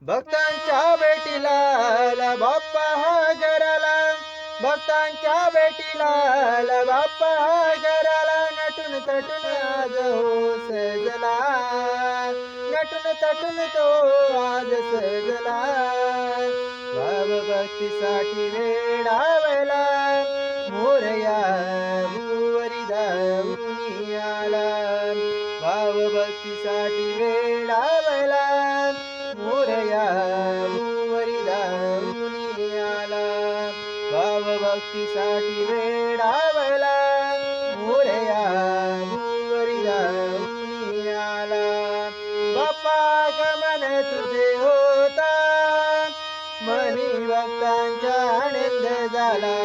भक्तांच्या भेटीला आला बाप्पा हा घराला, भक्तांच्या भेटीला आला बाप्पा हा घराला. नटून तटून आज हो सजला, नटून तटून तो आज सजला. भाव भक्तीसाठी वेडावला, मोरया भुवरी धावून आला. भाव भक्तीसाठी वेडावला, मोरया भुवरी धावून आला. भाव भक्तीसाठी वेडावला, मोरया भुवरी धावून आला. बाप्पा गमन तुझे होता, मनी भक्तांचा आनंद झाला,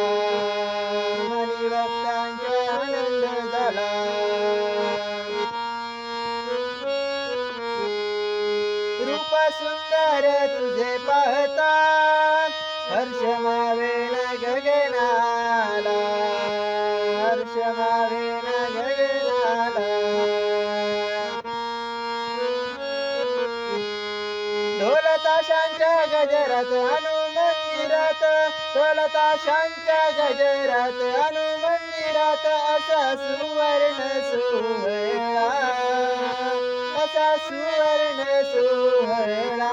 मनी भक्तांचा आनंद झाला. रूप सुंदर तुझे पाहता, हर्ष मावेन गगनाला, हर्ष मावेन गगनाला. ढोल ताशांच्या गजरात हनुमंदिरात, ढोल ताशांच्या गजरात हनुमंदिरात. असा सुवर्ण सोहळा, असा सुवर्ण सोहळा.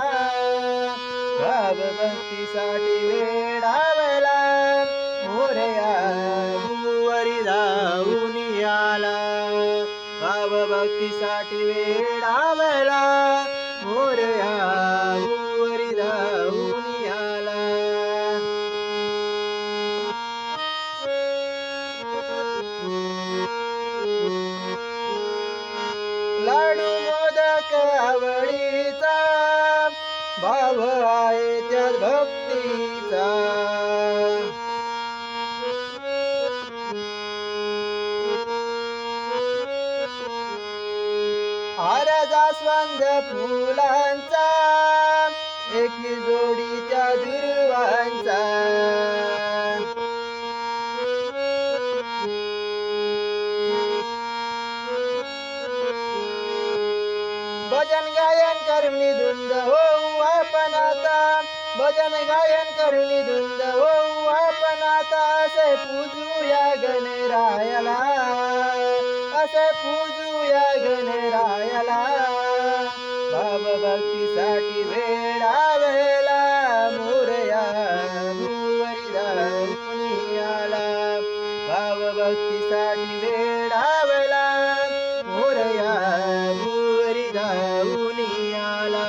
भाव भक्तीसाठी वेडावला, मोरया भुवरी धावून आला. भाव भक्तीसाठी वेडावला, मोरया भुवरी धावून आला. लाडू मोदक आवडीचा, भाव आहे त्यात भक्तीचा. हार जास्वंद फुलांचा, एकी जोडीच्या दुर्वांचा. भजन गायन करून धुंद होऊ आपण आता, भजन गायन करून धुंद होऊ आपण आता. असे पूजूया गणरायाला, असे पूजूया गणरायाला. भाव भक्तीसाठी वेडावला, मोरया भुवरी धावून आला. भाव भक्तीसाठी वेडावला, मोरया भुवरी धावून आला.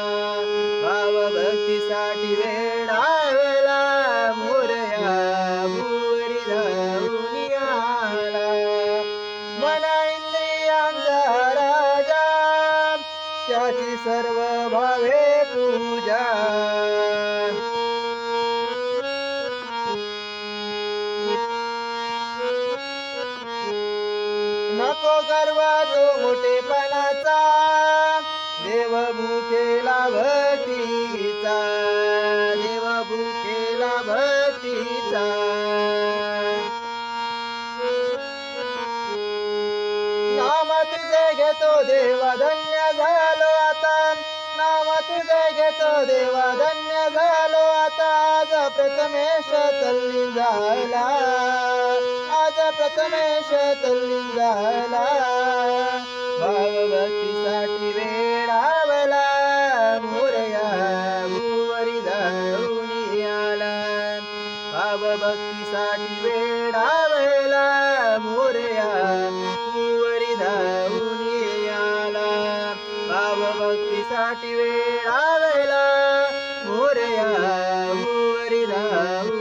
भाव भक्तीसाठी वेडावला, मोरया भुवरी धावून आला. मन इंद्रियांचा राजा, त्याची सर्व भावे पूजा. नको गर्व तो मोठेपणाचा, देव भुकेला भक्तीचा, देव भुकेला भक्तीचा. नाम तुझे घेतो देवा धन्य झालो आता, नाम तुझे घेतो देवा धन्य झालो आता. आज प्रथमेश तल्लीन झाला, आज प्रथमेश तल्लीन झाला. भाव भक्तीसाठी वेडावला, मोरया भुवरी धावून आला. भाव भक्तीसाठी वेडावला, मोरया भुवरी धावून आला. भाव भक्तीसाठी वेडावला, मोरया भुवरी धावून